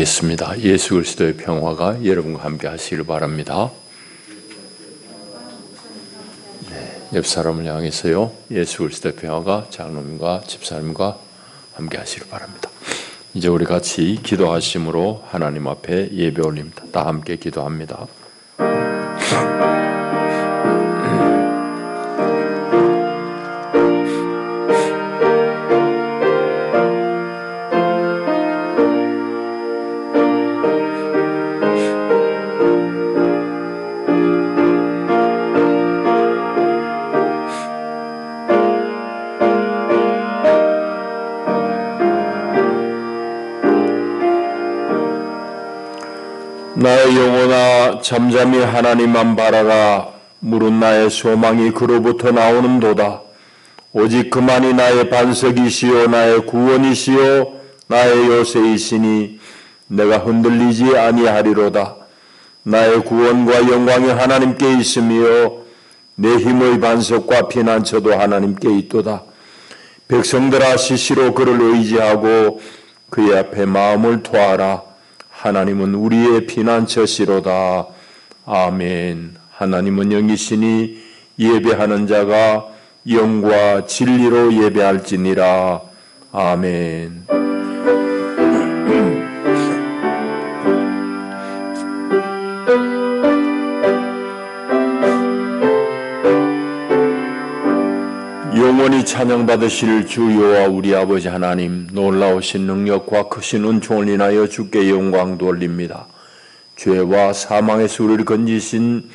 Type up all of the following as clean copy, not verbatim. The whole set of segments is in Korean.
기도하겠습니다. 예수 그리스도의 평화가 여러분과 함께 하시길 바랍니다. 옆 사람을 향해서요. 예수 그리스도의 평화가 장로님과 집사님과 함께 하시길 바랍니다. 이제 우리 같이 기도하심으로 하나님 앞에 예배 올립니다. 다 함께 기도합니다. 나의 영혼아 잠잠히 하나님만 바라라. 물은 나의 소망이 그로부터 나오는도다. 오직 그만이 나의 반석이시요 나의 구원이시요 나의 요새이시니 내가 흔들리지 아니하리로다. 나의 구원과 영광이 하나님께 있으며 내 힘의 반석과 피난처도 하나님께 있도다. 백성들아 시시로 그를 의지하고 그의 앞에 마음을 토하라. 하나님은 우리의 피난처시로다. 아멘. 하나님은 영이시니 예배하는 자가 영과 진리로 예배할지니라. 아멘. 영원히 찬양받으실 주 여호와 우리 아버지 하나님, 놀라우신 능력과 크신 은총을 인하여 주께 영광 돌립니다. 죄와 사망에서 우리를 건지신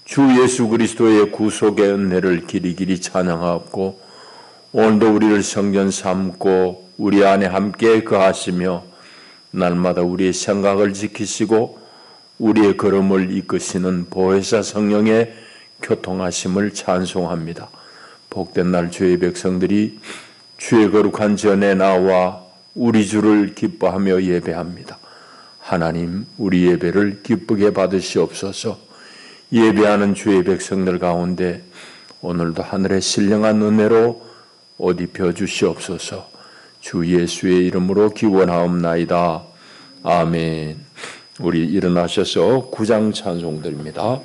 주 예수 그리스도의 구속의 은혜를 길이길이 찬양하옵고, 오늘도 우리를 성전 삼고 우리 안에 함께 거하시며 날마다 우리의 생각을 지키시고 우리의 걸음을 이끄시는 보혜사 성령의 교통하심을 찬송합니다. 복된 날 주의 백성들이 주의 거룩한 전에 나와 우리 주를 기뻐하며 예배합니다. 하나님, 우리 예배를 기쁘게 받으시옵소서. 예배하는 주의 백성들 가운데 오늘도 하늘의 신령한 은혜로 옷 입혀 주시옵소서. 주 예수의 이름으로 기원하옵나이다. 아멘. 우리 일어나셔서 구장 찬송드립니다.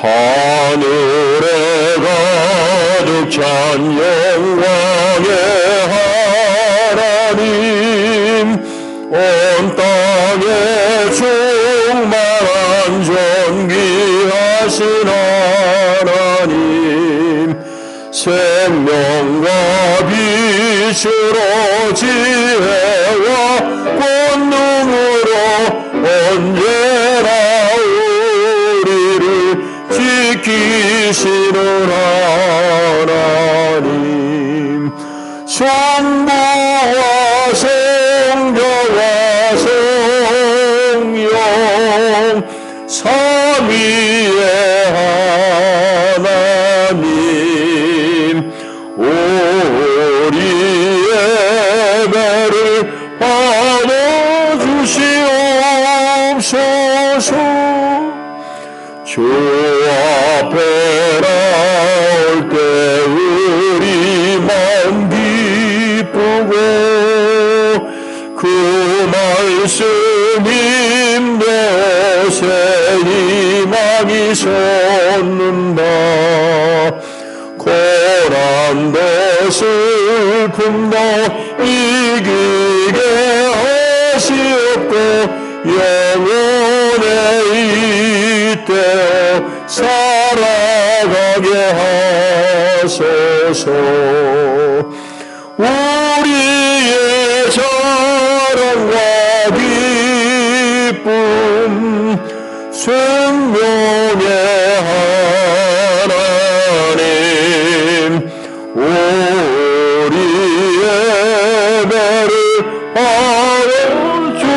하늘에 가득 찬 영광의 하나님, 온 땅에 충만한 존귀하신 하나님, 생명과 빛으로 지혜와 권능으로 언제나 지키시는 하나님, 성부와 성자와 성령 삼위의 하나님, 우리의 예배를 받아주시옵소서. 주 앞에 나올 때 우리 마음 기쁘고 그 말씀 힘내세 희망이 솟는다. 고난도 슬픔도 이기게 하시옵고 영원의 이때어 살아가게 하소서. 우리의 자랑과 기쁨 생명의 하나님, 우리의 예배를 받아주시옵소서.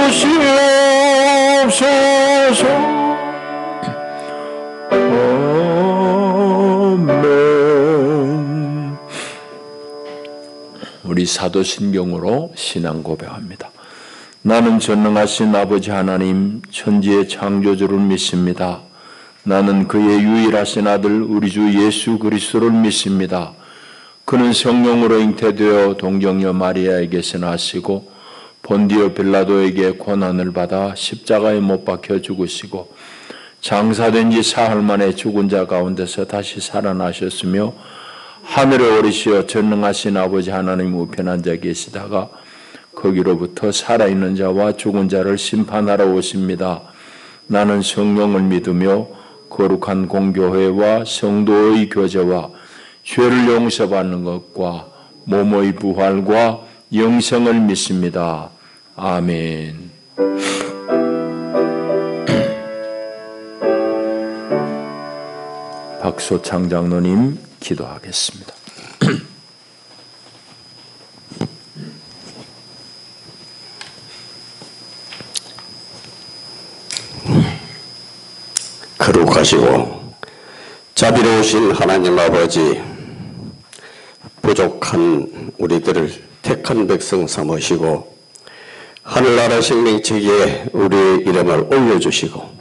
우리 사도신경으로 신앙 고백합니다. 나는 전능하신 아버지 하나님, 천지의 창조주를 믿습니다. 나는 그의 유일하신 아들 우리 주 예수 그리스도를 믿습니다. 그는 성령으로 잉태되어 동정녀 마리아에게서 나시고 본디오 빌라도에게 고난을 받아 십자가에 못 박혀 죽으시고 장사된 지 사흘 만에 죽은 자 가운데서 다시 살아나셨으며 하늘에 오르시어 전능하신 아버지 하나님 우편에 앉아 계시다가 거기로부터 살아있는 자와 죽은 자를 심판하러 오십니다. 나는 성령을 믿으며 거룩한 공교회와 성도의 교제와 죄를 용서받는 것과 몸의 부활과 영생을 믿습니다. 아멘. 박소창 장로님 기도하겠습니다. 거룩하시고 자비로우신 하나님 아버지, 부족한 우리들을 택한 백성 삼으시고 하늘나라 생명책에 우리의 이름을 올려주시고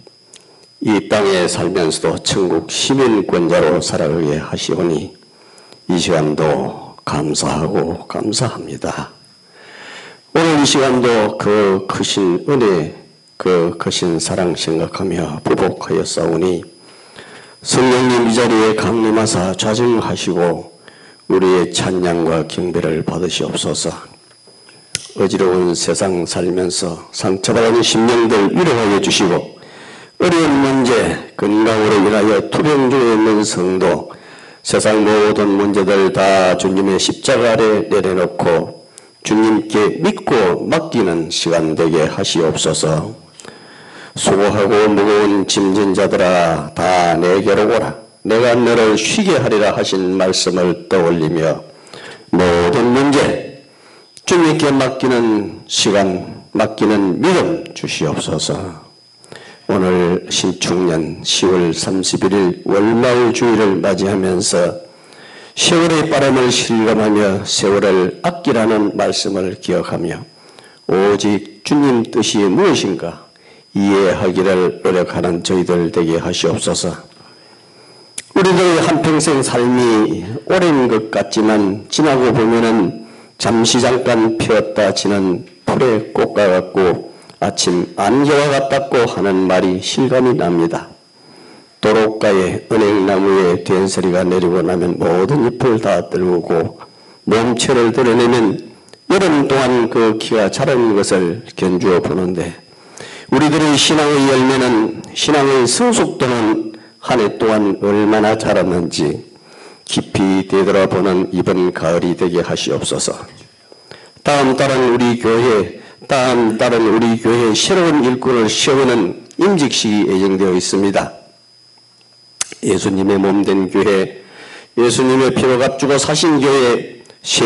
이 땅에 살면서도 천국 시민권자로 살아가게 하시오니 이 시간도 감사하고 감사합니다. 오늘 이 시간도 그 크신 은혜, 그 크신 사랑 생각하며 부복하였사오니 성령님 이 자리에 강림하사 좌정하시고 우리의 찬양과 경배를 받으시옵소서. 어지러운 세상 살면서 상처받은 심령들 위로하여 주시고 어려운 문제, 건강으로 인하여 투병 중에 있는 성도, 세상 모든 문제들 다 주님의 십자가 아래 내려놓고 주님께 믿고 맡기는 시간 되게 하시옵소서. 수고하고 무거운 짐진 자들아 다 내게로 오라. 내가 너를 쉬게 하리라 하신 말씀을 떠올리며 모든 문제 주님께 맡기는 시간, 맡기는 믿음 주시옵소서. 오늘 신축년 10월 31일 월마을 주일을 맞이하면서 세월의 바람을 실감하며 세월을 아끼라는 말씀을 기억하며 오직 주님 뜻이 무엇인가 이해하기를 노력하는 저희들 되게 하시옵소서. 우리들의 한평생 삶이 오랜 것 같지만 지나고 보면은 잠시 잠깐 피었다 지는 풀의 꽃과 같고 아침 안개와 같다고 하는 말이 실감이 납니다. 도로가에 은행나무에 된소리가 내리고 나면 모든 잎을 다 떨구고 몸체를 드러내면 여름 동안 그 키가 자라는 것을 견주어 보는데 우리들의 신앙의 열매는, 신앙의 성숙도는 한 해 동안 얼마나 자랐는지 깊이 되돌아보는 이번 가을이 되게 하시옵소서. 다음 달은 우리 교회 새로운 일꾼을 세우는 임직식이 예정되어 있습니다. 예수님의 몸된 교회, 예수님의 피로 값주고 사신 교회 새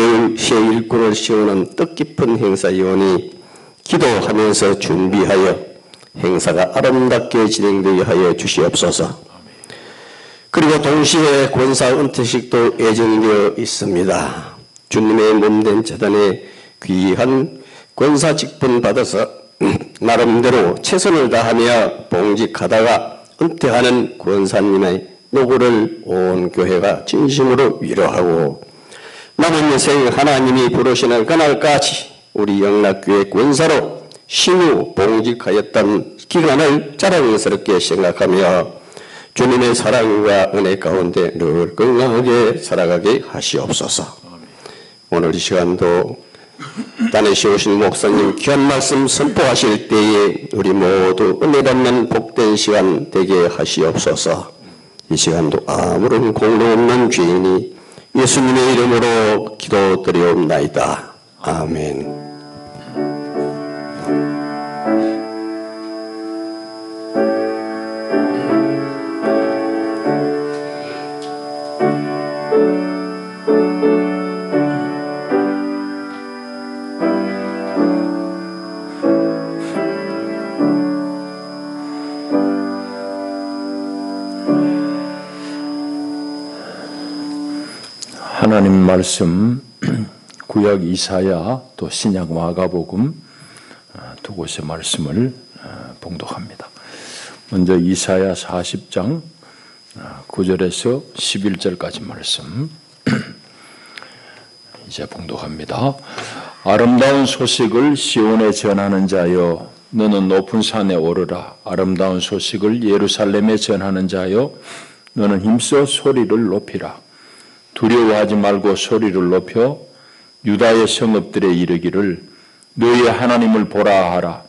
일꾼을 세우는 뜻깊은 행사이오니 기도하면서 준비하여 행사가 아름답게 진행되게 하여 주시옵소서. 그리고 동시에 권사 은퇴식도 예정되어 있습니다. 주님의 몸된 재단에 귀한 권사 직분 받아서 나름대로 최선을 다하며 봉직하다가 은퇴하는 권사님의 노고를 온 교회가 진심으로 위로하고 남은 인생 하나님이 부르시는 그날까지 우리 영락교회 권사로 신유 봉직하였던 기간을 자랑스럽게 생각하며 주님의 사랑과 은혜 가운데 늘 건강하게 살아가게 하시옵소서. 오늘 이 시간도 땅에 세우신 목사님 귀한 말씀 선포하실 때에 우리 모두 은혜 받는 복된 시간 되게 하시옵소서. 이 시간도 아무런 공로 없는 죄인이 예수님의 이름으로 기도드리옵나이다. 아멘. 하나님 말씀 구약 이사야 또 신약 마가복음 두 곳의 말씀을 봉독합니다. 먼저 이사야 40장 9절에서 11절까지 말씀 이제 봉독합니다. 아름다운 소식을 시온에 전하는 자여 너는 높은 산에 오르라. 아름다운 소식을 예루살렘에 전하는 자여 너는 힘써 소리를 높이라. 두려워하지 말고 소리를 높여 유다의 성읍들에 이르기를 너희의 하나님을 보라 하라.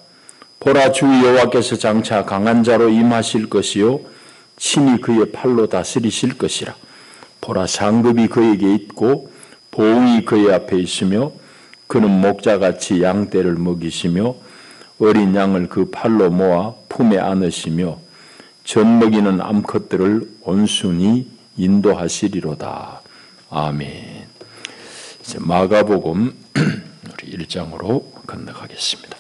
보라, 주 여호와께서 장차 강한 자로 임하실 것이요 친히 그의 팔로 다스리실 것이라. 보라, 상급이 그에게 있고 보응이 그의 앞에 있으며 그는 목자같이 양떼를 먹이시며 어린 양을 그 팔로 모아 품에 안으시며 젖먹이는 암컷들을 온순히 인도하시리로다. 아멘. 이제 마가복음 우리 1장으로 건너가겠습니다.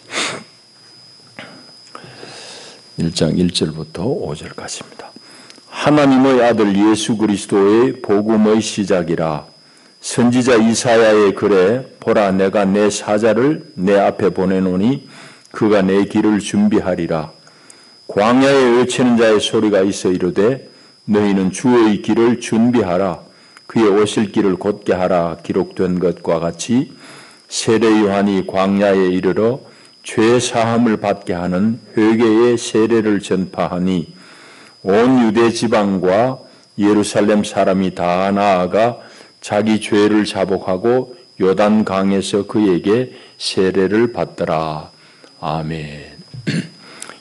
1장 1절부터 5절까지입니다. 하나님의 아들 예수 그리스도의 복음의 시작이라. 선지자 이사야의 글에 보라, 내가 내 사자를 내 앞에 보내노니 그가 내 길을 준비하리라. 광야에 외치는 자의 소리가 있어 이르되 너희는 주의 길을 준비하라. 그의 오실 길을 곧게 하라. 기록된 것과 같이 세례 요한이 광야에 이르러 죄 사함을 받게 하는 회개의 세례를 전파하니 온 유대 지방과 예루살렘 사람이 다 나아가 자기 죄를 자복하고 요단 강에서 그에게 세례를 받더라. 아멘.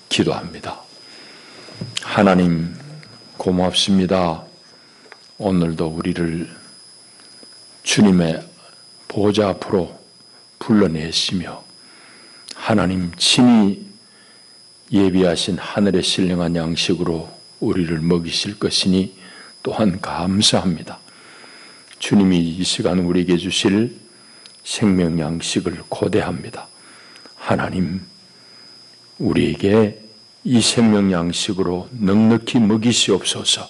기도합니다. 하나님 고맙습니다. 오늘도 우리를 주님의 보좌 앞으로 불러내시며 하나님 친히 예비하신 하늘의 신령한 양식으로 우리를 먹이실 것이니 또한 감사합니다. 주님이 이 시간 우리에게 주실 생명 양식을 고대합니다. 하나님, 우리에게 이 생명 양식으로 넉넉히 먹이시옵소서.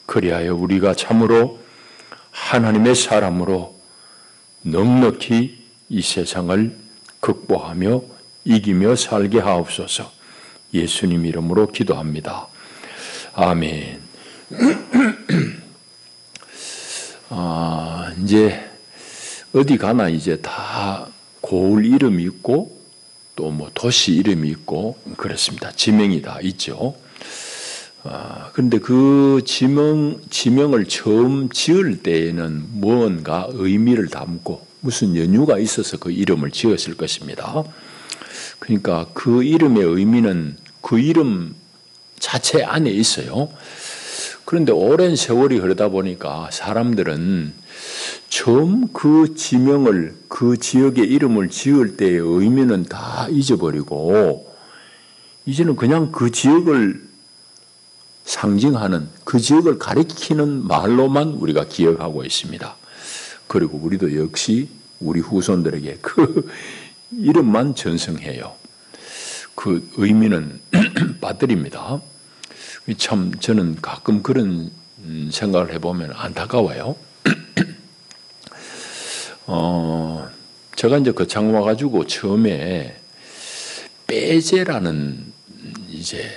그리하여 우리가 참으로 하나님의 사람으로 넉넉히 이 세상을 극복하며 이기며 살게 하옵소서. 예수님 이름으로 기도합니다. 아멘. 이제 어디 가나 이제 다 고을 이름이 있고 또 뭐 도시 이름이 있고 그렇습니다. 지명이 다 있죠. 그런데 그 지명을 처음 지을 때에는 무언가 의미를 담고 무슨 연유가 있어서 그 이름을 지었을 것입니다. 그러니까 그 이름의 의미는 그 이름 자체 안에 있어요. 그런데 오랜 세월이 흐르다 보니까 사람들은 처음 그 지명을, 그 지역의 이름을 지을 때의 의미는 다 잊어버리고 이제는 그냥 그 지역을 상징하는, 그 지역을 가리키는 말로만 우리가 기억하고 있습니다. 그리고 우리도 역시 우리 후손들에게 그 이름만 전승해요. 그 의미는 빠뜨립니다. 참 저는 가끔 그런 생각을 해보면 안타까워요. 제가 이제 거창 와가지고 처음에 빼제라는 이제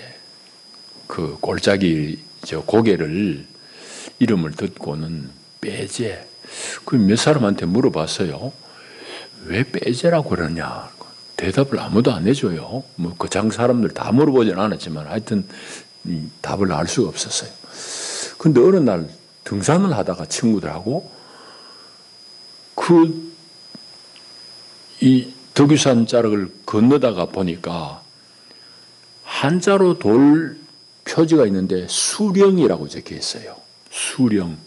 그 골짜기 고개를 이름을 듣고는 빼제. 그 몇 사람한테 물어봤어요. 왜 빼제라고 그러냐? 대답을 아무도 안 해줘요. 뭐 거창 사람들 다 물어보진 않았지만 하여튼 답을 알 수가 없었어요. 근데 어느 날 등산을 하다가 친구들하고 이 덕유산 자락을 건너다가 보니까 한자로 돌 표지가 있는데 수령이라고 적혀 있어요. 수령.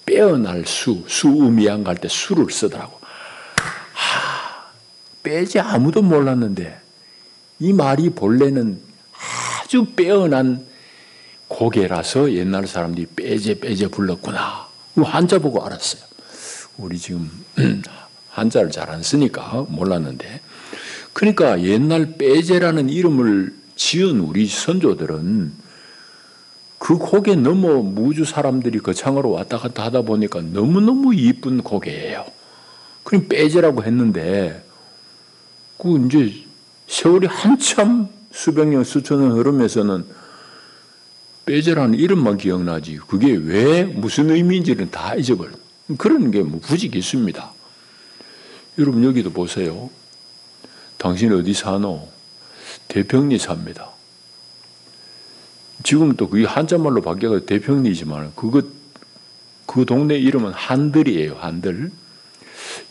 빼어날 수, 수우미양 갈 때 수를 쓰더라고. 빼지 아무도 몰랐는데 이 말이 본래는 아주 빼어난 고개라서 옛날 사람들이 빼제 불렀구나. 한자 보고 알았어요. 우리 지금 한자를 잘 안 쓰니까 몰랐는데, 그러니까 옛날 빼제라는 이름을 지은 우리 선조들은 그 고개 넘어 무주 사람들이 거창으로 왔다 갔다 하다 보니까 너무너무 이쁜 고개예요. 그럼 빼제라고 했는데 그 이제 세월이 한참 수백 년 수천 년 흐르면서는 빼제라는 이름만 기억나지 그게 왜 무슨 의미인지는 다 잊어버려. 그런 게 뭐 부지기수입니다. 여러분 여기도 보세요. 당신 어디 사노? 대평리 삽니다. 지금 또 그게 한자말로 바뀌어서 대평리지만 그 동네 이름은 한들이에요. 한들.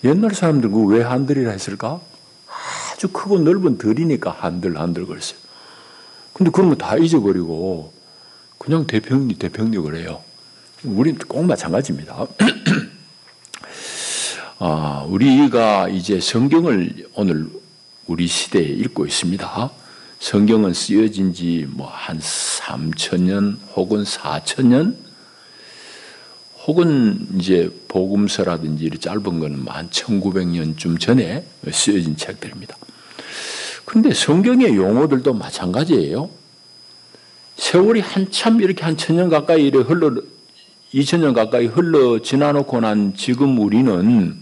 옛날 사람들 그 왜 한들이라 했을까? 아주 크고 넓은 들이니까 한들 그랬어요. 근데 그런 거 다 잊어버리고 그냥 대평리 그래요. 우리는 꼭 마찬가지입니다. 우리가 이제 성경을 오늘 우리 시대에 읽고 있습니다. 성경은 쓰여진 지 뭐 한 3,000년 혹은 4,000년 혹은 이제 복음서라든지 짧은 거는 한 1900년쯤 전에 쓰여진 책들입니다. 그런데 성경의 용어들도 마찬가지예요. 세월이 한참 이렇게 한 1,000년 가까이 2,000년 가까이 흘러 지나놓고 난 지금 우리는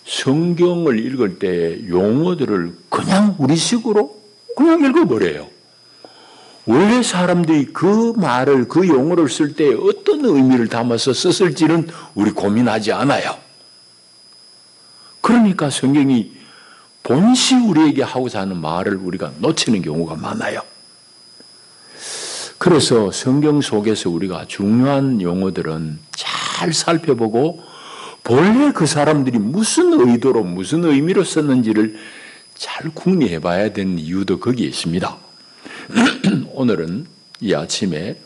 성경을 읽을 때 용어들을 그냥 우리식으로 그냥 읽어버려요. 원래 사람들이 그 말을, 그 용어를 쓸 때 어떤 의미를 담아서 썼을지는 우리 고민하지 않아요. 그러니까 성경이 본시 우리에게 하고자 하는 말을 우리가 놓치는 경우가 많아요. 그래서 성경 속에서 우리가 중요한 용어들은 잘 살펴보고 본래 그 사람들이 무슨 의도로 무슨 의미로 썼는지를 잘 궁리해 봐야 되는 이유도 거기에 있습니다. 오늘은 이 아침에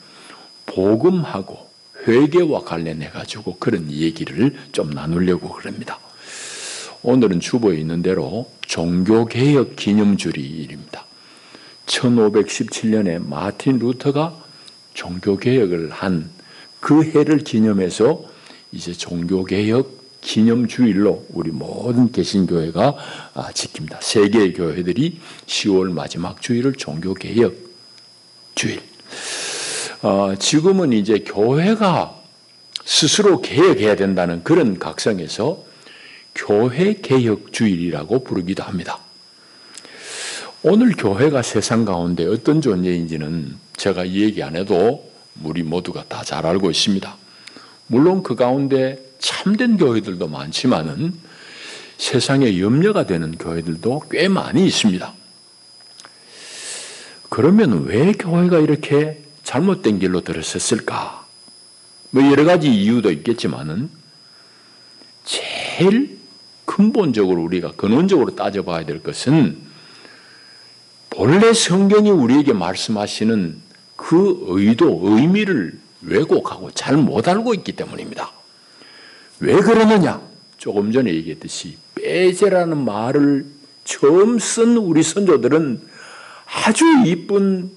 복음하고 회개와 관련해 가지고 그런 얘기를 좀 나누려고 그럽니다. 오늘은 주보에 있는 대로 종교개혁 기념주일입니다. 1517년에 마틴 루터가 종교개혁을 한 그 해를 기념해서 이제 종교개혁 기념주일로 우리 모든 개신교회가 지킵니다. 세계의 교회들이 10월 마지막 주일을 종교개혁 주일. 지금은 이제 교회가 스스로 개혁해야 된다는 그런 각성에서 교회개혁주일이라고 부르기도 합니다. 오늘 교회가 세상 가운데 어떤 존재인지는 제가 얘기 안 해도 우리 모두가 다 잘 알고 있습니다. 물론 그 가운데 참된 교회들도 많지만은 세상에 염려가 되는 교회들도 꽤 많이 있습니다. 그러면 왜 교회가 이렇게 잘못된 길로 들어섰을까? 뭐 여러 가지 이유도 있겠지만은 제일 근본적으로 우리가 근원적으로 따져봐야 될 것은 본래 성경이 우리에게 말씀하시는 그 의도, 의미를 왜곡하고 잘 못 알고 있기 때문입니다. 왜 그러느냐? 조금 전에 얘기했듯이 빼제라는 말을 처음 쓴 우리 선조들은 아주 이쁜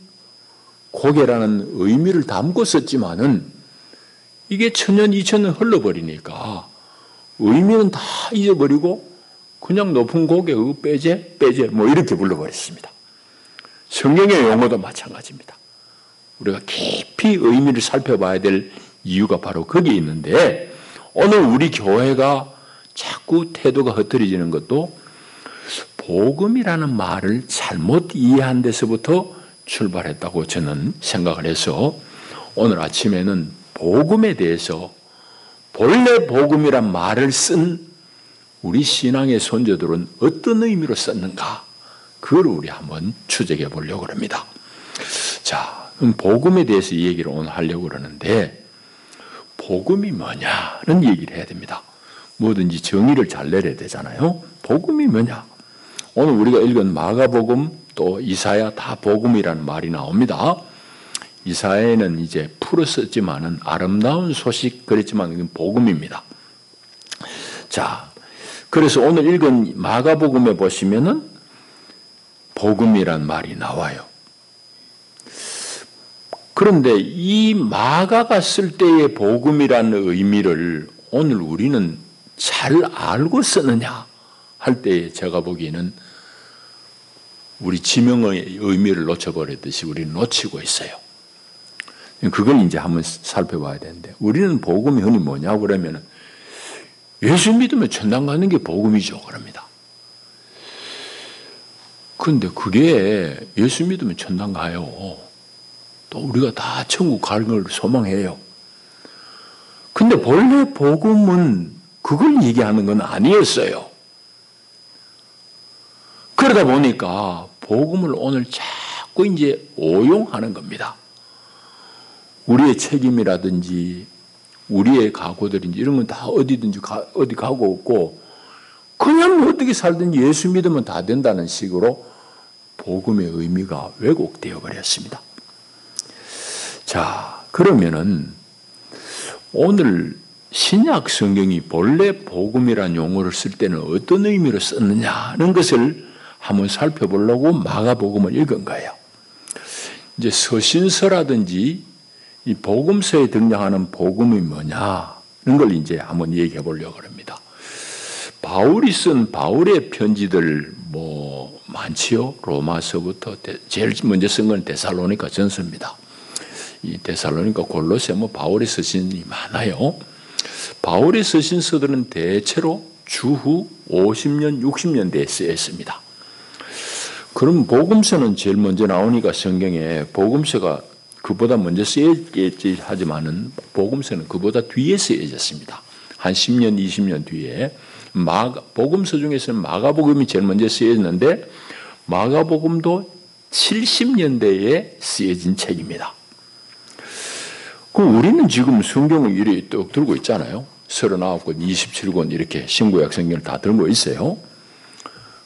고개라는 의미를 담고 썼지만은 이게 1,000년, 2,000년 흘러버리니까 의미는 다 잊어버리고 그냥 높은 고개, 빼제 뭐 이렇게 불러버렸습니다. 성경의 용어도 마찬가지입니다. 우리가 깊이 의미를 살펴봐야 될 이유가 바로 거기에 있는데 오늘 우리 교회가 자꾸 태도가 흐트러지는 것도 복음이라는 말을 잘못 이해한 데서부터 출발했다고 저는 생각을 해서 오늘 아침에는 복음에 대해서 본래 복음이란 말을 쓴 우리 신앙의 선조들은 어떤 의미로 썼는가 그걸 우리 한번 추적해 보려고 합니다. 자, 복음에 대해서 이 얘기를 오늘 하려고 그러는데 복음이 뭐냐는 얘기를 해야 됩니다. 뭐든지 정의를 잘 내려야 되잖아요. 복음이 뭐냐? 오늘 우리가 읽은 마가복음 또 이사야 다 복음이라는 말이 나옵니다. 이사야는 이제 풀었었지만은 아름다운 소식 그랬지만 이건 복음입니다. 자, 그래서 오늘 읽은 마가복음에 보시면은 복음이란 말이 나와요. 그런데 이 마가가 쓸 때의 복음이라는 의미를 오늘 우리는 잘 알고 쓰느냐 할 때 제가 보기에는 우리 지명의 의미를 놓쳐버렸듯이 우리는 놓치고 있어요. 그걸 이제 한번 살펴봐야 되는데 우리는 복음이 흔히 뭐냐고 그러면 예수 믿으면 천당 가는 게 복음이죠 그럽니다. 그런데 그게 예수 믿으면 천당 가요. 또 우리가 다 천국 가는 걸 소망해요. 근데 본래 복음은 그걸 얘기하는 건 아니었어요. 그러다 보니까 복음을 오늘 자꾸 이제 오용하는 겁니다. 우리의 책임이라든지 우리의 각오들인지 이런 건 다 어디든지 어디 가고 없고 그냥 어떻게 살든지 예수 믿으면 다 된다는 식으로 복음의 의미가 왜곡되어 버렸습니다. 자, 그러면은 오늘 신약 성경이 본래 복음이라는 용어를 쓸 때는 어떤 의미로 썼느냐는 것을 한번 살펴보려고 마가복음을 읽은 거예요. 이제 서신서라든지 이 복음서에 등장하는 복음이 뭐냐는 걸 이제 한번 얘기해 보려고 합니다. 바울이 쓴 바울의 편지들 뭐 많지요. 로마서부터 제일 먼저 쓴 건 데살로니가 전서입니다. 이 데살로니가 골로새 뭐 바울의 서신이 많아요. 바울의 서신서들은 대체로 주후 50년, 60년대에 쓰였습니다. 그럼 복음서는 제일 먼저 나오니까 성경에 복음서가 그보다 먼저 쓰여졌지 하지만은 복음서는 그보다 뒤에 쓰여졌습니다. 한 10년, 20년 뒤에 복음서 중에서는 마가복음이 제일 먼저 쓰여졌는데 마가복음도 70년대에 쓰여진 책입니다. 그럼 우리는 지금 성경을 이렇게 뚝 들고 있잖아요. 39권, 27권 이렇게 신구약 성경을 다 들고 있어요.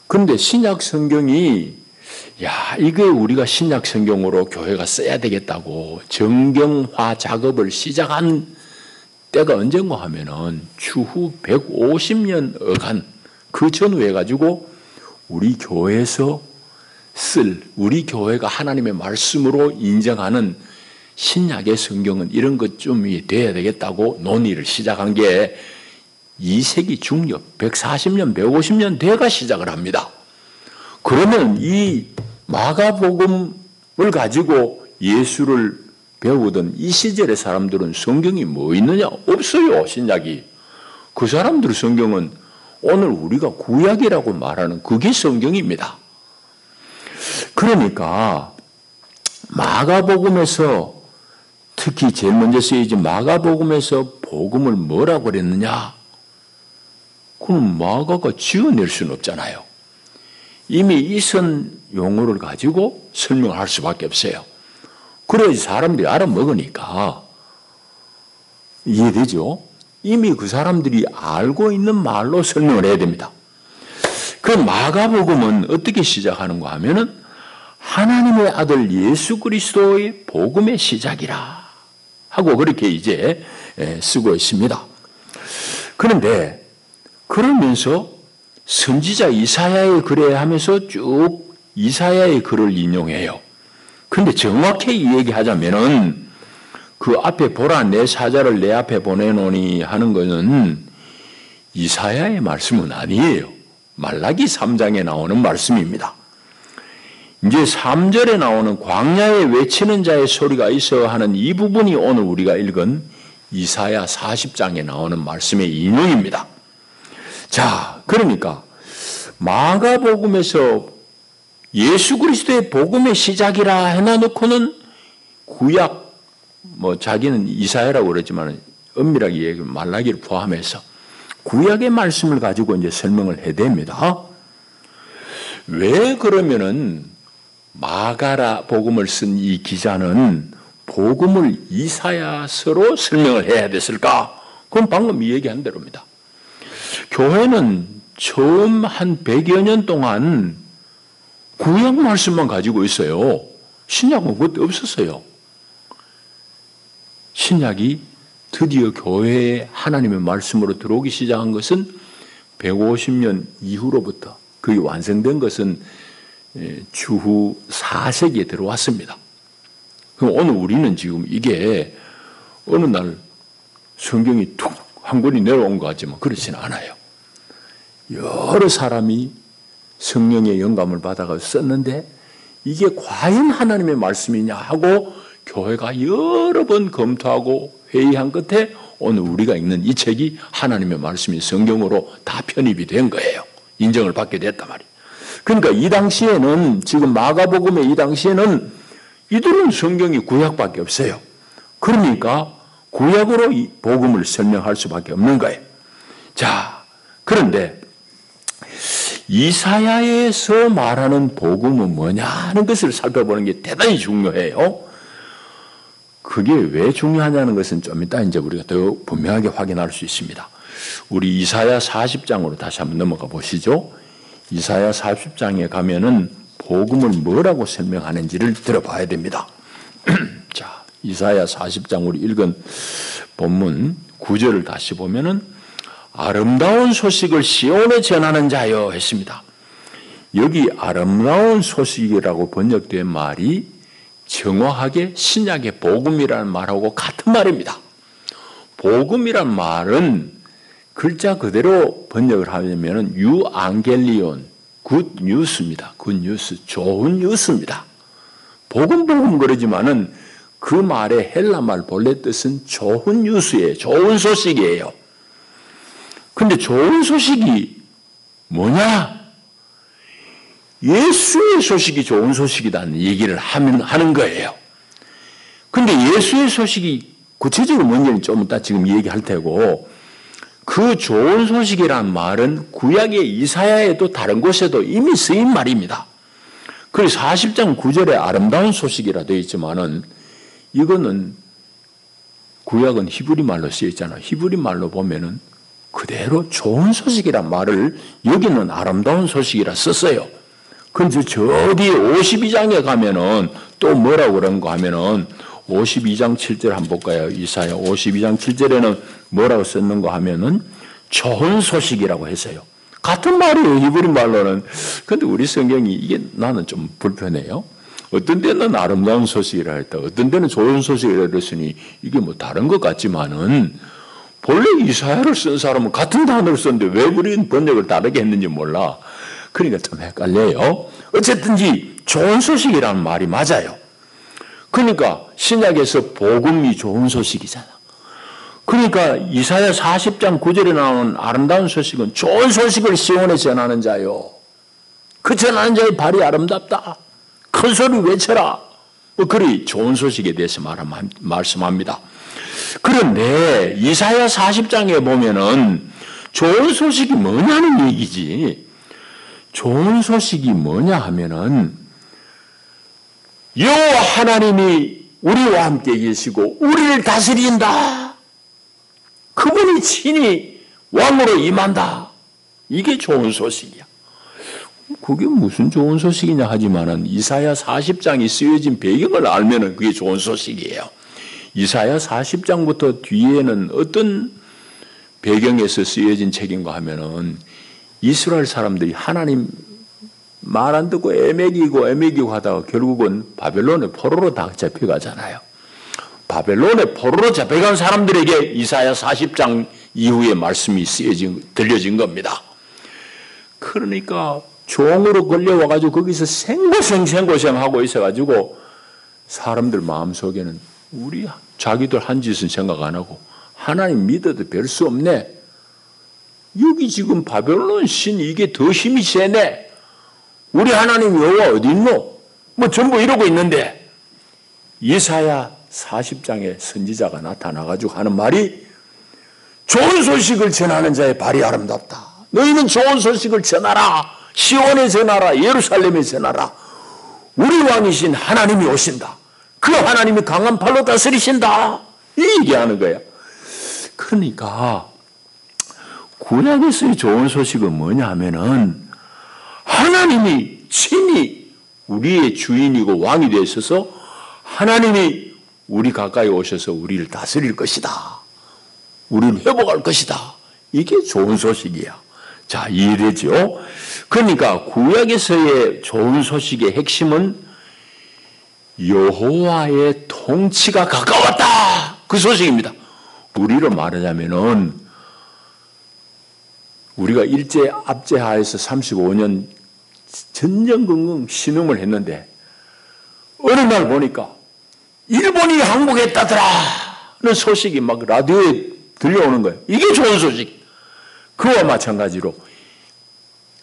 그런데 신약 성경이 이게 우리가 신약 성경으로 교회가 써야 되겠다고 정경화 작업을 시작한 때가 언젠가 하면은 추후 150년 어간 그 전후에 가지고 우리 교회에서 우리 교회가 하나님의 말씀으로 인정하는 신약의 성경은 이런 것쯤이 돼야 되겠다고 논의를 시작한 게 2세기 중엽 140년, 150년 돼가 시작을 합니다. 그러면 이 마가복음을 가지고 예수를 배우던 이 시절의 사람들은 성경이 뭐 있느냐? 없어요, 신약이. 그 사람들 성경은 오늘 우리가 구약이라고 말하는 그게 성경입니다. 그러니까 마가복음에서 특히 제일 먼저 쓰여진 마가복음에서 복음을 뭐라고 그랬느냐? 그럼 마가가 지어낼 수는 없잖아요. 이미 있은 용어를 가지고 설명할 수밖에 없어요. 그래야지 사람들이 알아먹으니까 이해되죠? 이미 그 사람들이 알고 있는 말로 설명을 해야 됩니다. 그 마가복음은 어떻게 시작하는가 하면은 하나님의 아들 예수 그리스도의 복음의 시작이라 하고 그렇게 이제 쓰고 있습니다. 그런데 그러면서 선지자 이사야의 글에 하면서 쭉 이사야의 글을 인용해요. 그런데 정확히 얘기하자면은 그 앞에 보라 내 사자를 내 앞에 보내노니 하는 것은 이사야의 말씀은 아니에요. 말라기 3장에 나오는 말씀입니다. 이제 3절에 나오는 광야에 외치는 자의 소리가 있어 하는 이 부분이 오늘 우리가 읽은 이사야 40장에 나오는 말씀의 인용입니다. 자, 그러니까 마가복음에서 예수 그리스도의 복음의 시작이라 해놔놓고는 구약 자기는 이사야라고 그랬지만 엄밀하게 얘기하면 말라기를 포함해서 구약의 말씀을 가지고 이제 설명을 해야 됩니다. 왜 그러면은 마가라 복음을 쓴 이 기자는 복음을 이사야서로 설명을 해야 됐을까? 그건 방금 이 얘기한 대로입니다. 교회는 처음 한 100여 년 동안 구약 말씀만 가지고 있어요. 신약은 그것도 없었어요. 신약이 드디어 교회에 하나님의 말씀으로 들어오기 시작한 것은 150년 이후로부터 그게 완성된 것은 주후 4세기에 들어왔습니다. 그럼 오늘 우리는 지금 이게 어느 날 성경이 툭 한 권이 내려온 것 같지만 그렇지는 않아요. 여러 사람이 성령의 영감을 받아서 썼는데 이게 과연 하나님의 말씀이냐 하고 교회가 여러 번 검토하고 회의한 끝에 오늘 우리가 읽는 이 책이 하나님의 말씀이 성경으로 다 편입이 된 거예요. 인정을 받게 됐단 말이에요. 그러니까 이 당시에는 지금 마가복음의 이 당시에는 이들은 성경이 구약밖에 없어요. 그러니까 구약으로 이 복음을 설명할 수밖에 없는 거예요. 자, 그런데 이사야에서 말하는 복음은 뭐냐 하는 것을 살펴보는 게 대단히 중요해요. 그게 왜 중요하냐는 것은 좀 이따 이제 우리가 더 분명하게 확인할 수 있습니다. 우리 이사야 40장으로 다시 한번 넘어가 보시죠. 이사야 40장에 가면은 복음을 뭐라고 설명하는지를 들어봐야 됩니다. 자, 이사야 40장 우리 읽은 본문 9절을 다시 보면은 아름다운 소식을 시온에 전하는 자여 했습니다. 여기 아름다운 소식이라고 번역된 말이 정확하게 신약의 복음이라는 말하고 같은 말입니다. 복음이란 말은 글자 그대로 번역을 하면은 유앙겔리온, 굿 뉴스입니다. 굿 뉴스, 좋은 뉴스입니다. 복음 그러지만은 그 말의 헬라 말 본래 뜻은 좋은 뉴스예요. 좋은 소식이에요. 근데 좋은 소식이 뭐냐? 예수의 소식이 좋은 소식이라는 얘기를 하는 거예요. 근데 예수의 소식이 구체적으로 뭔지는 좀 이따 지금 얘기할 테고, 그 좋은 소식이란 말은 구약의 이사야에도 다른 곳에도 이미 쓰인 말입니다. 그래서 40장 9절에 아름다운 소식이라 되어 있지만은 이거는 구약은 히브리 말로 쓰여 있잖아요. 히브리 말로 보면은 그대로 좋은 소식이란 말을 여기는 아름다운 소식이라 썼어요. 그런데 저 뒤에 52장에 가면은 또 뭐라고 그런가 하면은 52장 7절 한번 볼까요? 이사야 52장 7절에는 뭐라고 썼는가 하면은 좋은 소식이라고 했어요. 같은 말이에요. 히브리 말로는. 그런데 우리 성경이 이게 나는 좀 불편해요. 어떤 데는 아름다운 소식이라 했다. 어떤 데는 좋은 소식이라 그랬으니 이게 뭐 다른 것 같지만은 본래 이사야를 쓴 사람은 같은 단어를 썼는데 왜 우리는 번역을 다르게 했는지 몰라. 그러니까 좀 헷갈려요. 어쨌든지 좋은 소식이라는 말이 맞아요. 그러니까 신약에서 복음이 좋은 소식이잖아. 그러니까 이사야 40장 9절에 나오는 아름다운 소식은 좋은 소식을 시온에 전하는 자요. 그 전하는 자의 발이 아름답다. 큰 소리 외쳐라. 그리 좋은 소식에 대해서 말씀합니다. 그런데 이사야 40장에 보면은 좋은 소식이 뭐냐는 얘기지. 좋은 소식이 뭐냐 하면은 여호와 하나님이 우리와 함께 계시고 우리를 다스린다. 그분이 친히 왕으로 임한다. 이게 좋은 소식이야. 그게 무슨 좋은 소식이냐 하지만은 이사야 40장이 쓰여진 배경을 알면은 그게 좋은 소식이에요. 이사야 40장부터 뒤에는 어떤 배경에서 쓰여진 책인가 하면은 이스라엘 사람들이 하나님 말 안 듣고 애매기고 하다가 결국은 바벨론의 포로로 다 잡혀가잖아요. 바벨론의 포로로 잡혀간 사람들에게 이사야 40장 이후의 말씀이 들려진 겁니다. 그러니까 종으로 걸려와가지고 거기서 생고생하고 있어가지고 사람들 마음속에는 우리 자기들 한 짓은 생각 안 하고 하나님 믿어도 별 수 없네. 여기 지금 바벨론 신 이게 더 힘이 세네. 우리 하나님 여호와 어디 있노? 뭐 전부 이러고 있는데 이사야 40장의 선지자가 나타나가지고 하는 말이 좋은 소식을 전하는 자의 발이 아름답다. 너희는 좋은 소식을 전하라. 시온에 전하라. 예루살렘에 전하라. 우리 왕이신 하나님이 오신다. 그 하나님이 강한 팔로 다스리신다. 이 얘기하는 거야. 그러니까 구약에서의 좋은 소식은 뭐냐 하면은 하나님이 친히 우리의 주인이고 왕이 되셔서 하나님이 우리 가까이 오셔서 우리를 다스릴 것이다. 우리를 회복할 것이다. 이게 좋은 소식이야. 자, 이해되죠? 그러니까 구약에서의 좋은 소식의 핵심은 여호와의 통치가 가까웠다. 그 소식입니다. 우리로 말하자면은 우리가 일제 압제하에서 35년 전전긍긍 신음을 했는데 어느 날 보니까 일본이 항복했다더라는 소식이 막 라디오에 들려오는 거예요. 이게 좋은 소식. 그와 마찬가지로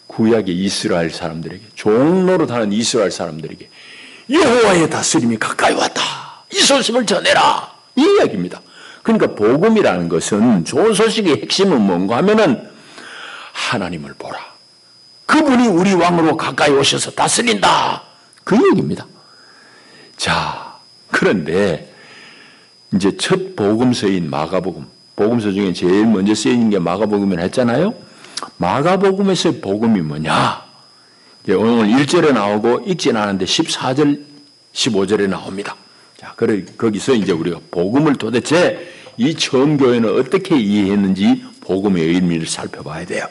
구약의 이스라엘 사람들에게 종로로 타는 이스라엘 사람들에게 여호와의 다스림이 가까이 왔다. 이 소식을 전해라. 이 이야기입니다. 그러니까 복음이라는 것은, 좋은 소식의 핵심은 뭔가 하면은 하나님을 보라. 그분이 우리 왕으로 가까이 오셔서 다스린다. 그 얘기입니다. 자, 그런데 이제 첫 복음서인 마가복음, 복음서 중에 제일 먼저 쓰인 게 마가복음이라 했잖아요. 마가복음에서의 복음이 뭐냐? 오늘 1절에 나오고 읽진 않았는데 14절, 15절에 나옵니다. 자, 거기서 이제 우리가 복음을 도대체 이 처음 교회는 어떻게 이해했는지 복음의 의미를 살펴봐야 돼요.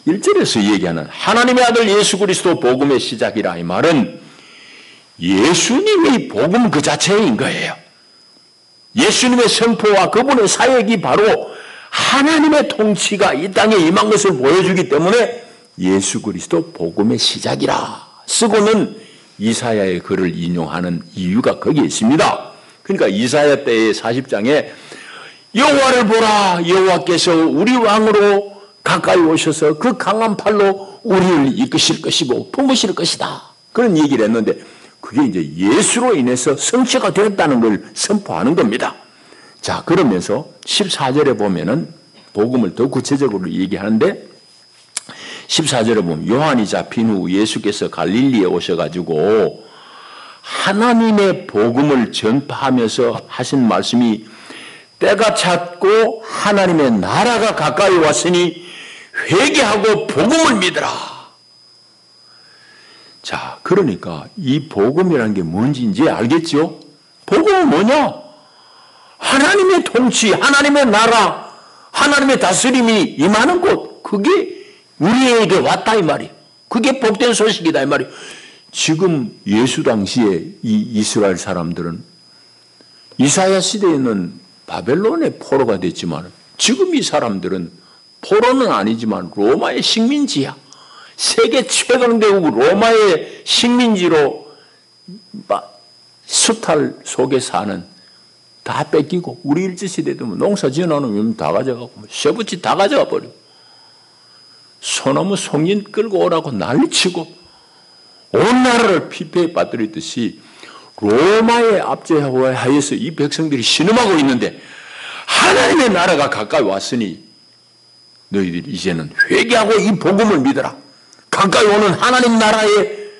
1절에서 얘기하는 하나님의 아들 예수 그리스도 복음의 시작이라, 이 말은 예수님이 복음 그 자체인 거예요. 예수님의 선포와 그분의 사역이 바로 하나님의 통치가 이 땅에 임한 것을 보여주기 때문에 예수 그리스도 복음의 시작이라 쓰고는 이사야의 글을 인용하는 이유가 거기에 있습니다. 그러니까 이사야 때의 40장에 여호와를 보라, 여호와께서 우리 왕으로 가까이 오셔서 그 강한 팔로 우리를 이끄실 것이고 품으실 것이다, 그런 얘기를 했는데, 그게 이제 예수로 인해서 성취가 되었다는 걸 선포하는 겁니다. 자, 그러면서 14절에 보면은 복음을 더 구체적으로 얘기하는데, 14절에 보면 요한이 잡힌 후 예수께서 갈릴리에 오셔가지고 하나님의 복음을 전파하면서 하신 말씀이, 때가 찼고 하나님의 나라가 가까이 왔으니 회개하고 복음을 믿으라. 자, 그러니까 이 복음이라는 게 뭔지 이제 알겠죠? 복음은 뭐냐? 하나님의 통치, 하나님의 나라, 하나님의 다스림이 임하는 곳, 그게 우리에게 왔다 이 말이에요. 그게 복된 소식이다 이 말이에요. 지금 예수 당시에 이 이스라엘 사람들은 이사야 시대에는 바벨론의 포로가 됐지만, 지금 이 사람들은 포로는 아니지만 로마의 식민지야. 세계 최강 대국 로마의 식민지로 수탈 속에 사는, 다 뺏기고, 우리 일제시대도 농사 지어놓으면 다 가져가고, 쇠붙이 다 가져가 버리고, 소나무 송진 끌고 오라고 난리치고, 온 나라를 피폐에 빠뜨리듯이 로마의 압제하에서 이 백성들이 신음하고 있는데, 하나님의 나라가 가까이 왔으니 너희들이 이제는 회개하고 이 복음을 믿어라. 가까이 오는 하나님 나라의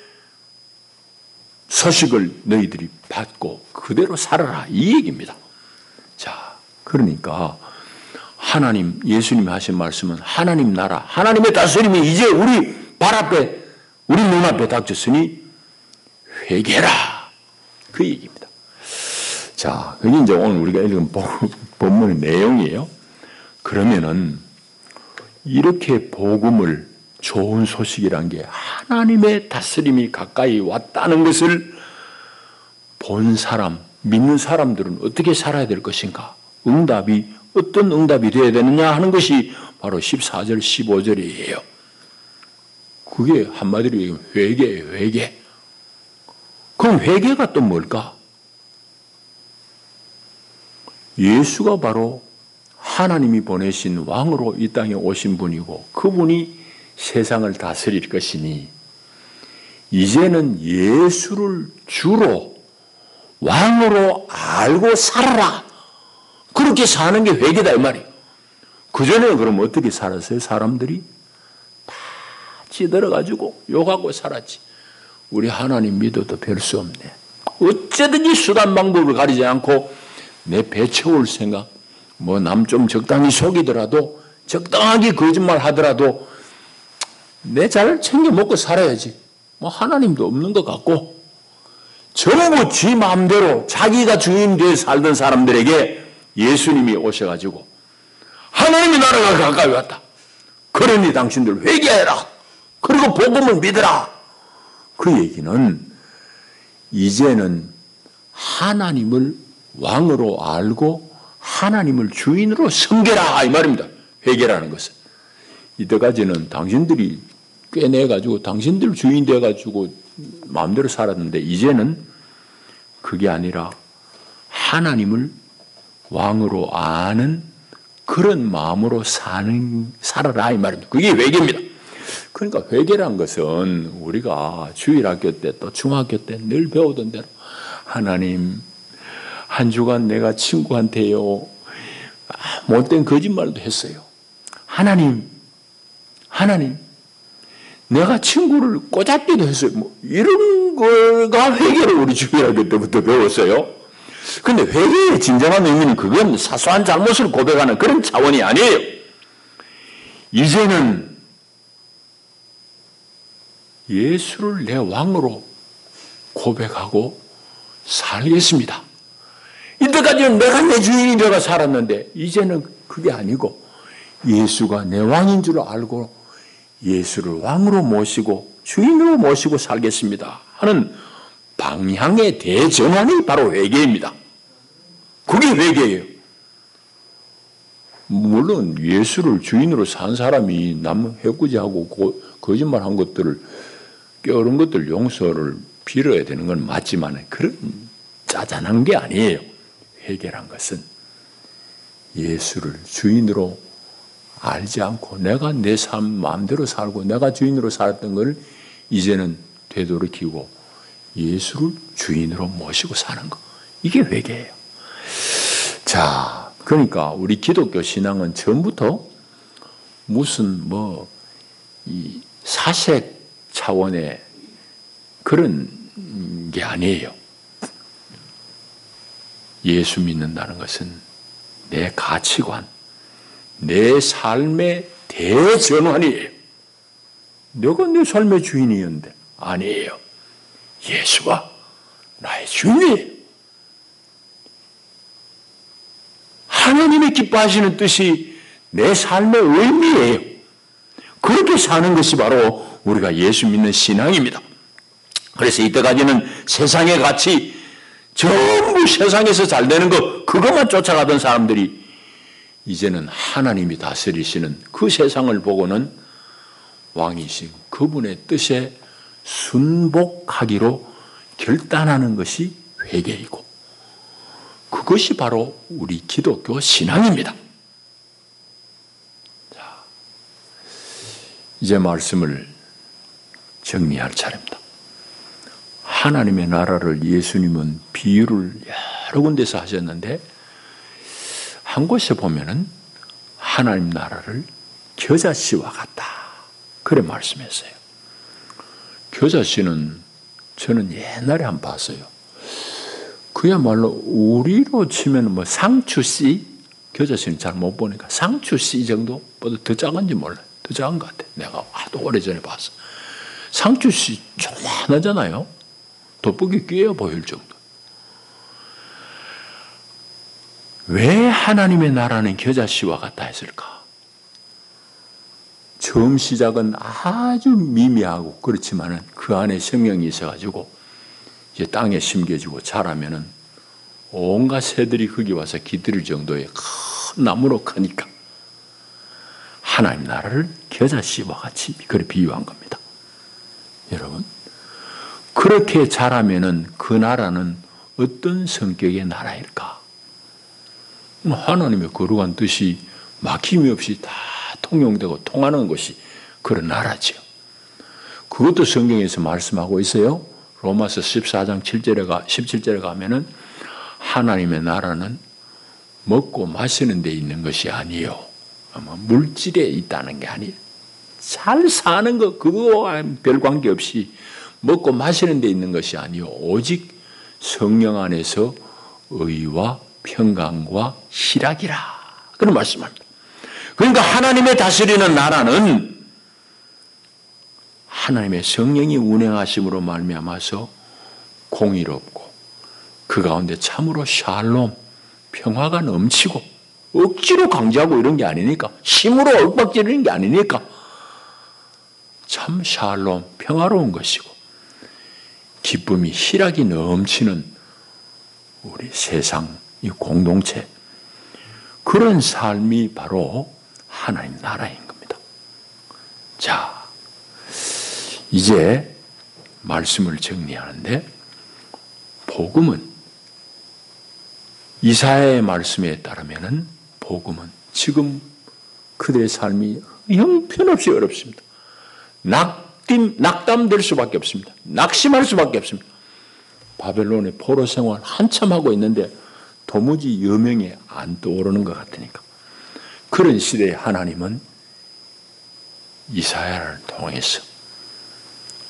소식을 너희들이 받고 그대로 살아라, 이 얘기입니다. 자, 그러니까 하나님, 예수님이 하신 말씀은 하나님 나라, 하나님의 다스림이 이제 우리 발 앞에, 우리 눈앞에 닥쳤으니 회개라, 그 얘기입니다. 자, 그게 이제 오늘 우리가 읽은 본문의 내용이에요. 그러면은 이렇게 복음을, 좋은 소식이란 게 하나님의 다스림이 가까이 왔다는 것을 본 사람, 믿는 사람들은 어떻게 살아야 될 것인가? 응답이 어떤 응답이 되어야 되느냐 하는 것이 바로 14절, 15절이에요. 그게 한마디로 얘기하면 회개예요, 회개. 그럼 회개가 또 뭘까? 예수가 바로 하나님이 보내신 왕으로 이 땅에 오신 분이고, 그분이 세상을 다스릴 것이니 이제는 예수를 주로 왕으로 알고 살아라. 그렇게 사는 게 회개다 이 말이에요. 그전에는 그럼 어떻게 살았어요? 사람들이 다 찌들어가지고 욕하고 살았지. 우리 하나님 믿어도 별 수 없네. 어쩌든지 수단 방법을 가리지 않고 내 배 채울 생각, 뭐 남 좀 적당히 속이더라도, 적당하게 거짓말 하더라도 내 잘 챙겨 먹고 살아야지. 뭐 하나님도 없는 것 같고, 전부 지 마음대로 자기가 주인 되어 살던 사람들에게 예수님이 오셔가지고 하나님의 나라가 가까이 왔다. 그러니 당신들 회개해라. 그리고 복음을 믿어라. 그 얘기는 이제는 하나님을 왕으로 알고 하나님을 주인으로 섬겨라 이 말입니다. 회개라는 것은. 이때까지는 당신들이 꿰내가지고 당신들 주인 돼가지고 마음대로 살았는데, 이제는 그게 아니라 하나님을 왕으로 아는 그런 마음으로 살아라 이 말입니다. 그게 회개입니다. 그러니까 회개란 것은 우리가 주일학교 때 또 중학교 때 늘 배우던 대로 하나님 한 주간 내가 친구한테요 못된 거짓말도 했어요. 하나님 내가 친구를 꼬잡기도 했어요. 뭐 이런 거가 회개를 우리 주일학교 때부터 배웠어요. 그런데 회개의 진정한 의미는 그건 사소한 잘못을 고백하는 그런 차원이 아니에요. 이제는 예수를 내 왕으로 고백하고 살겠습니다. 이때까지는 내가 내 주인이 되어 살았는데 이제는 그게 아니고 예수가 내 왕인 줄 알고 예수를 왕으로 모시고 주인으로 모시고 살겠습니다 하는 방향의 대전환이 바로 회개입니다. 그게 회개예요. 물론 예수를 주인으로 산 사람이 남 해꾸지하고 거짓말한 것들을 깨어른 것들 용서를 빌어야 되는 건 맞지만 그런 짜잔한 게 아니에요. 회개란 것은 예수를 주인으로 알지 않고 내가 내 삶 마음대로 살고 내가 주인으로 살았던 걸 이제는 되돌이키고 예수를 주인으로 모시고 사는 거. 이게 회개예요. 자, 그러니까 우리 기독교 신앙은 처음부터 무슨 이 사색 차원의 그런 게 아니에요. 예수 믿는다는 것은 내 가치관, 내 삶의 대전환이에요. 내가 내 삶의 주인이었는데 아니에요. 예수가 나의 주인이에요. 하나님의 기뻐하시는 뜻이 내 삶의 의미예요. 그렇게 사는 것이 바로 우리가 예수 믿는 신앙입니다. 그래서 이때까지는 세상의 가치, 전부 세상에서 잘 되는 거, 그것만 쫓아가던 사람들이 이제는 하나님이 다스리시는 그 세상을 보고는 왕이신 그분의 뜻에 순복하기로 결단하는 것이 회개이고 그것이 바로 우리 기독교 신앙입니다. 자, 이제 말씀을 정리할 차례입니다. 하나님의 나라를 예수님은 비유를 여러 군데서 하셨는데 한 곳에 보면은 하나님 나라를 겨자씨와 같다. 그래 말씀했어요. 겨자씨는 저는 옛날에 한번 봤어요. 그야말로 우리로 치면 상추씨, 겨자씨는 잘 못 보니까 상추씨 정도보다 더 작은지 몰라요. 더 작은 것 같아. 내가 아주 오래전에 봤어. 상추씨 조그만하잖아요. 돋보기 끼어 보일 정도. 왜 하나님의 나라는 겨자씨와 같다 했을까? 처음 시작은 아주 미미하고 그렇지만은 그 안에 생명이 있어가지고 이제 땅에 심겨지고 자라면은 온갖 새들이 거기 와서 기들일 정도의 큰 나무로 크니까 하나님 나라를 겨자씨와 같이 그렇게 비유한 겁니다. 여러분, 그렇게 자라면은 그 나라는 어떤 성격의 나라일까? 하나님의 거룩한 뜻이 막힘이 없이 다 통용되고 통하는 것이 그런 나라죠. 그것도 성경에서 말씀하고 있어요. 로마서 14장 17절에 가면은 하나님의 나라는 먹고 마시는 데 있는 것이 아니요. 물질에 있다는 게 아니에요. 잘 사는 것, 그거와 별 관계없이 먹고 마시는 데 있는 것이 아니요. 오직 성령 안에서 의와 평강과 희락이라. 그런 말씀합니다. 그러니까 하나님의 다스리는 나라는 하나님의 성령이 운행하심으로 말미암아서 공의롭고 그 가운데 참으로 샬롬, 평화가 넘치고 억지로 강조하고 이런 게 아니니까 힘으로 엇박지르는 게 아니니까 참 샬롬, 평화로운 것이고 기쁨이 희락이 넘치는 우리 세상 이 공동체 그런 삶이 바로 하나님 나라인 겁니다. 자, 이제 말씀을 정리하는데 복음은 이사야의 말씀에 따르면은 복음은 지금 그들의 삶이 형편없이 어렵습니다. 낙담될 수밖에 없습니다. 낙심할 수밖에 없습니다. 바벨론의 포로 생활 한참 하고 있는데 도무지 여명이 안 떠오르는 것 같으니까. 그런 시대에 하나님은 이사야를 통해서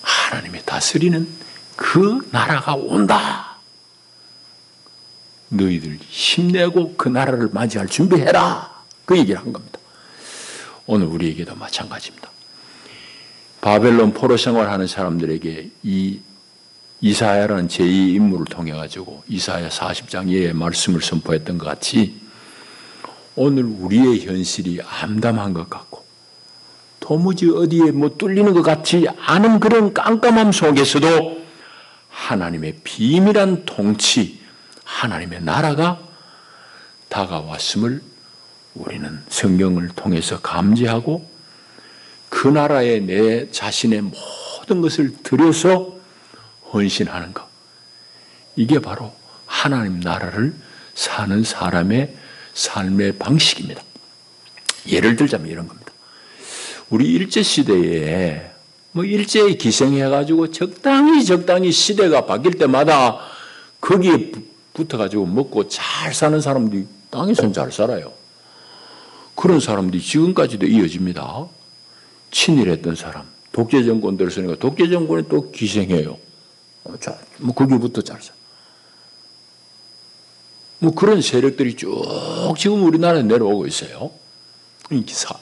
하나님이 다스리는 그 나라가 온다. 너희들 힘내고 그 나라를 맞이할 준비해라. 그 얘기를 한 겁니다. 오늘 우리에게도 마찬가지입니다. 바벨론 포로 생활하는 사람들에게 이 이사야라는 제2 인물을 통해 가지고 이사야 40장 예의 말씀을 선포했던 것 같이 오늘 우리의 현실이 암담한 것 같고 도무지 어디에 뭐 뚫리는 것 같지 않은 그런 깜깜함 속에서도 하나님의 비밀한 통치, 하나님의 나라가 다가왔음을 우리는 성경을 통해서 감지하고 그 나라에 내 자신의 모든 것을 들여서 헌신하는 것. 이게 바로 하나님 나라를 사는 사람의 삶의 방식입니다. 예를 들자면 이런 겁니다. 우리 일제시대에 일제에 기생해가지고 적당히 시대가 바뀔 때마다 거기에 붙어가지고 먹고 잘 사는 사람들이 땅에서는 잘 살아요. 그런 사람들이 지금까지도 이어집니다. 친일했던 사람, 독재 정권 들었으니까 독재 정권에 또 기생해요. 거기부터 잘 살. 그런 세력들이 쭉 지금 우리나라에 내려오고 있어요.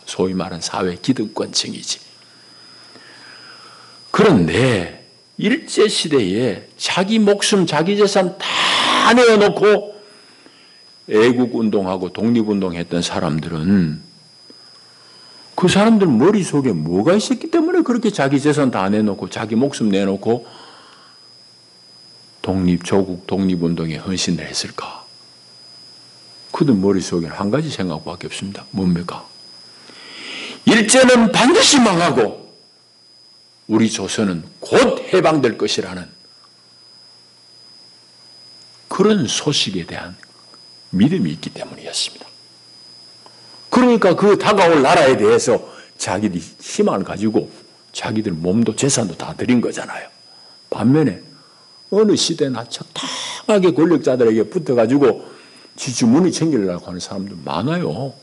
소위 말하는 사회 기득권층이지. 그런데 일제시대에 자기 목숨, 자기 재산 다 내어놓고 애국운동하고 독립운동했던 사람들은 그 사람들 머릿속에 뭐가 있었기 때문에 그렇게 자기 재산 다 내놓고 자기 목숨 내놓고 조국 독립운동에 헌신을 했을까? 그들 머릿속에는 한 가지 생각밖에 없습니다. 뭡니까? 일제는 반드시 망하고 우리 조선은 곧 해방될 것이라는 그런 소식에 대한 믿음이 있기 때문이었습니다. 그러니까 그 다가올 나라에 대해서 자기들이 희망을 가지고 자기들 몸도 재산도 다 드린 거잖아요. 반면에 어느 시대나 적당하게 권력자들에게 붙어가지고 지주문이 챙기려고 하는 사람들 많아요.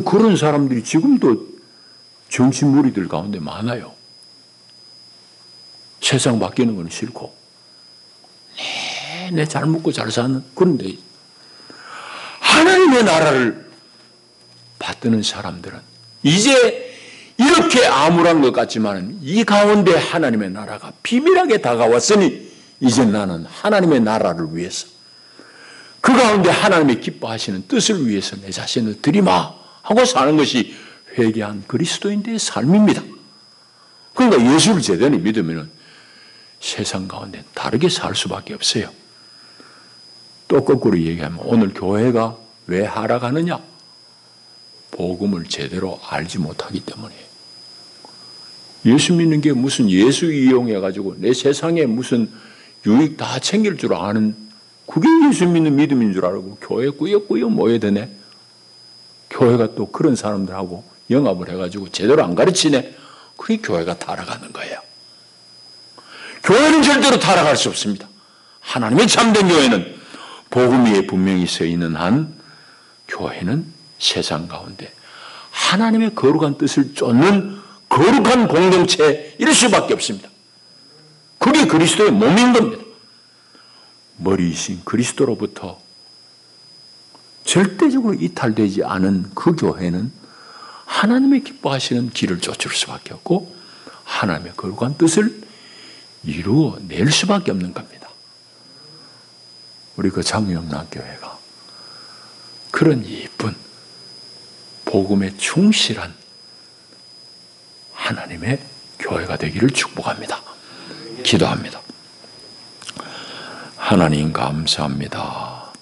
그런 사람들이 지금도 정치 무리들 가운데 많아요. 세상 바뀌는 건 싫고 내 잘 먹고 잘 사는 그런데 하나님의 나라를 받드는 사람들은 이제 이렇게 암울한 것 같지만 이 가운데 하나님의 나라가 비밀하게 다가왔으니 이제 나는 하나님의 나라를 위해서 그 가운데 하나님의 기뻐하시는 뜻을 위해서 내 자신을 들이마 하고 사는 것이 회개한 그리스도인들의 삶입니다. 그러니까 예수를 제대로 믿으면 세상 가운데 다르게 살 수밖에 없어요. 또 거꾸로 얘기하면 오늘 교회가 왜 하락하느냐? 복음을 제대로 알지 못하기 때문에. 예수 믿는 게 무슨 예수 이용해가지고 내 세상에 무슨 유익 다 챙길 줄 아는 그게 예수 믿는 믿음인 줄 알고 교회 꾸역꾸역 모여드네. 교회가 또 그런 사람들하고 영합을 해가지고 제대로 안 가르치네. 그게 교회가 타락하는 거예요. 교회는 절대로 타락할 수 없습니다. 하나님의 참된 교회는 복음 위에 분명히 서 있는 한 교회는 세상 가운데 하나님의 거룩한 뜻을 쫓는 거룩한 공동체일 수밖에 없습니다. 그게 그리스도의 몸인 겁니다. 머리이신 그리스도로부터 절대적으로 이탈되지 않은 그 교회는 하나님의 기뻐하시는 길을 쫓을 수밖에 없고 하나님의 거룩한 뜻을 이루어낼 수밖에 없는 겁니다. 우리 그 장유영락교회가 그런 이쁜 복음에 충실한 하나님의 교회가 되기를 축복합니다. 기도합니다. 하나님 감사합니다.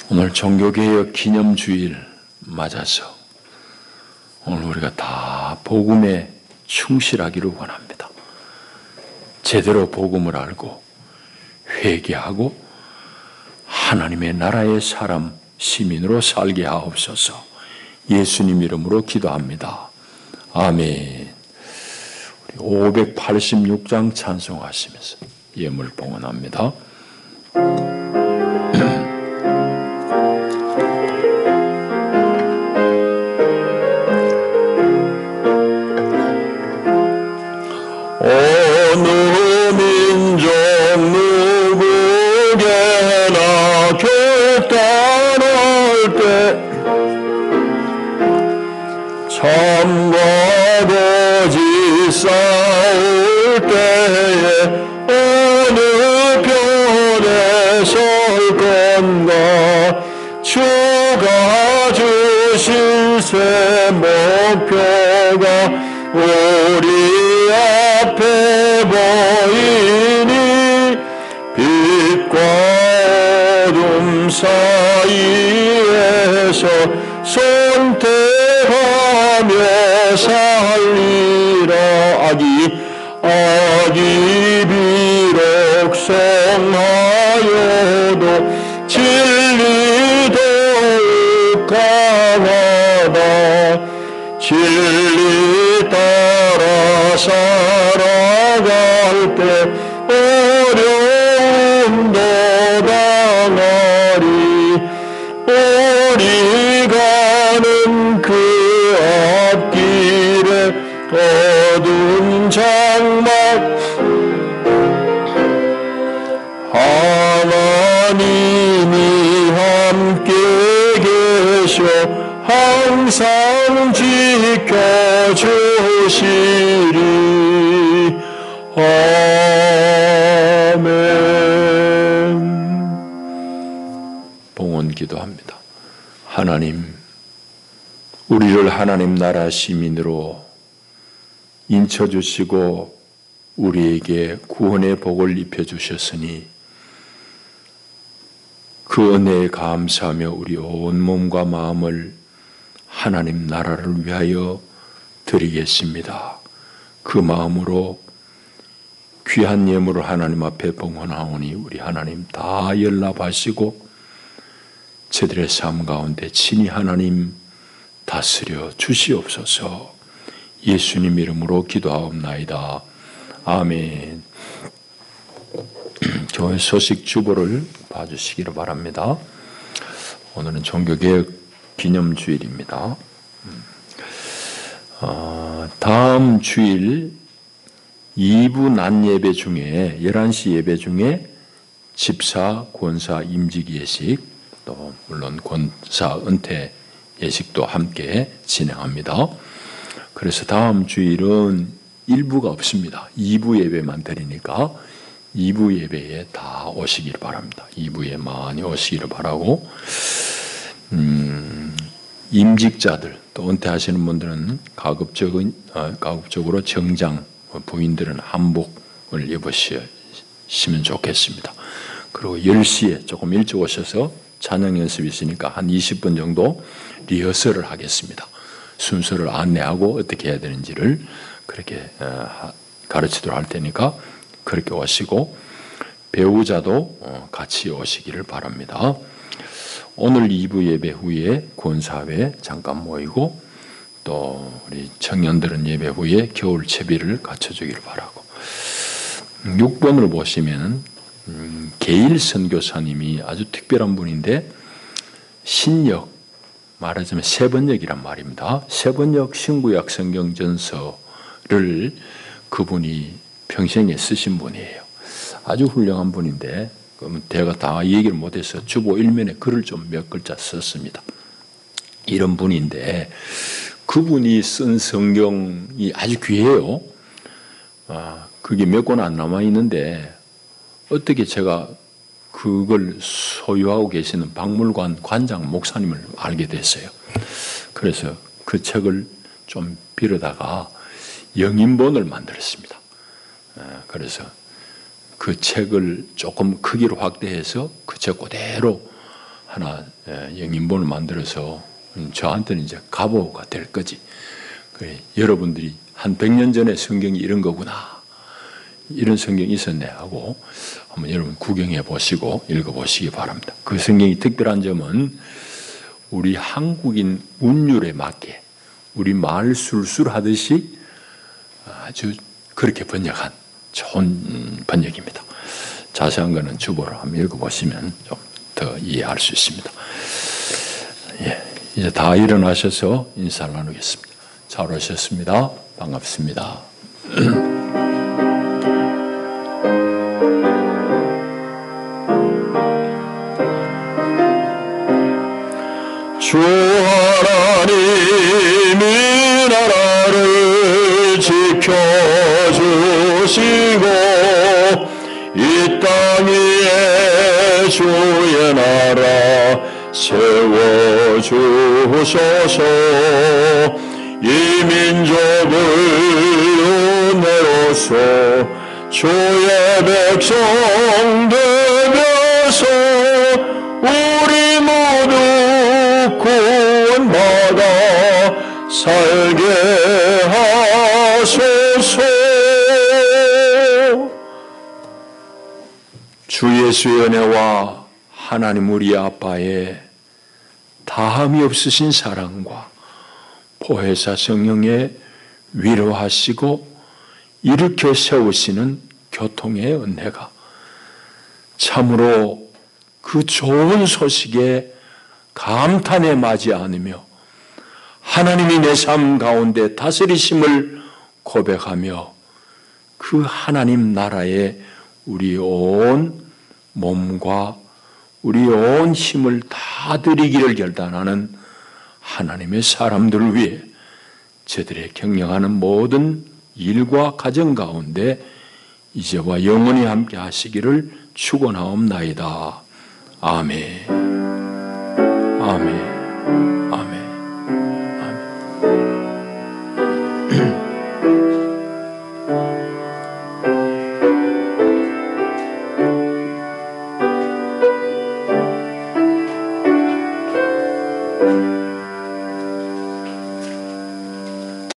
오늘 종교개혁 기념주일 맞아서 오늘 우리가 다 복음에 충실하기를 원합니다. 제대로 복음을 알고 회개하고 하나님의 나라의 사람 시민으로 살게 하옵소서. 예수님 이름으로 기도합니다. 아멘. 우리 586장 찬송하시면서 예물 봉헌합니다. 어느 민족 누구에게나 결단할 때 참과 거짓 싸울 때에 어느 편에 설 건가 주가 주실 새 목표가 우리 앞에 보이니 빛과 어둠 사이에서 선택하며 살리라. 악이 비록 성하여도 진리 더욱 강하다. 진리 따라 살아갈 때 어려움도 당하리. 우리 가는 그 앞길에 어두운 장막 하나님이 함께 계셔 항상 지켜주시리. 아멘. 봉헌 기도합니다. 하나님, 우리를 하나님 나라 시민으로 인쳐주시고 우리에게 구원의 복을 입혀주셨으니 그 은혜에 감사하며 우리 온 몸과 마음을 하나님 나라를 위하여 드리겠습니다. 그 마음으로 귀한 예물을 하나님 앞에 봉헌하오니 우리 하나님 다 연락하시고 저들의 삶 가운데 친히 하나님 다스려 주시옵소서. 예수님 이름으로 기도하옵나이다. 아멘. 교회 소식 주보를 봐주시기를 바랍니다. 오늘은 종교개혁 기념주일입니다. 다음 주일 2부 낮 예배 중에 11시 예배 중에 집사, 권사 임직 예식, 또 물론 권사 은퇴 예식도 함께 진행합니다. 그래서 다음 주일은 1부가 없습니다. 2부 예배만 드리니까 2부 예배에 다 오시기를 바랍니다. 2부에 많이 오시기를 바라고, 임직자들 또 은퇴하시는 분들은 가급적으로 정장, 부인들은 한복을 입으시면 좋겠습니다. 그리고 10시에 조금 일찍 오셔서 찬양 연습이 있으니까 한 20분 정도 리허설을 하겠습니다. 순서를 안내하고 어떻게 해야 되는지를 그렇게 가르치도록 할 테니까 그렇게 오시고, 배우자도 같이 오시기를 바랍니다. 오늘 2부 예배 후에 권사회 잠깐 모이고, 또 우리 청년들은 예배 후에 겨울 채비를 갖춰주기를 바라고, 6번을 보시면 게일 선교사님이 아주 특별한 분인데, 신역, 말하자면 세번역이란 말입니다. 세번역 신구약 성경전서를 그분이 평생에 쓰신 분이에요. 아주 훌륭한 분인데 제가 다 얘기를 못해서 주보 1면에 글을 좀 몇 글자 썼습니다. 이런 분인데 그분이 쓴 성경이 아주 귀해요. 그게 몇 권 안 남아있는데 어떻게 제가 그걸 소유하고 계시는 박물관 관장 목사님을 알게 됐어요. 그래서 그 책을 좀 빌어다가 영인본을 만들었습니다. 그래서 그 책을 조금 크기로 확대해서 그 책 그대로 하나 영인본을 만들어서 저한테는 이제 가보가 될 거지. 여러분들이 한 100년 전에 성경이 이런 거구나, 이런 성경이 있었네 하고 한번 여러분 구경해 보시고 읽어보시기 바랍니다. 그 성경이 특별한 점은 우리 한국인 운율에 맞게, 우리 말 술술 하듯이 아주 그렇게 번역한 좋은 번역입니다. 자세한 것은 주보를 한번 읽어보시면 좀 더 이해할 수 있습니다. 예, 이제 다 일어나셔서 인사를 나누겠습니다. 잘 오셨습니다. 반갑습니다. 주 하나님이 나라를 지켜주시고 이 땅 위에 주의 나라 세워주소서. 이 민족을 은혜로서 주의 백성 되면서 우리 모두 구원받아 살게 하소서. 주 예수의 은혜와 하나님 우리 아빠의 다함이 없으신 사랑과 보혜사 성령의 위로하시고 일으켜 세우시는 교통의 은혜가 참으로 그 좋은 소식에 감탄에 맞지 않으며 하나님이 내 삶 가운데 다스리심을 고백하며 그 하나님 나라에 우리 온 몸과 우리 온 힘을 다 드리기를 결단하는 하나님의 사람들을 위해 저들의 경영하는 모든 일과 가정 가운데 이제와 영원히 함께 하시기를 축원하옵나이다. 아멘. 아멘.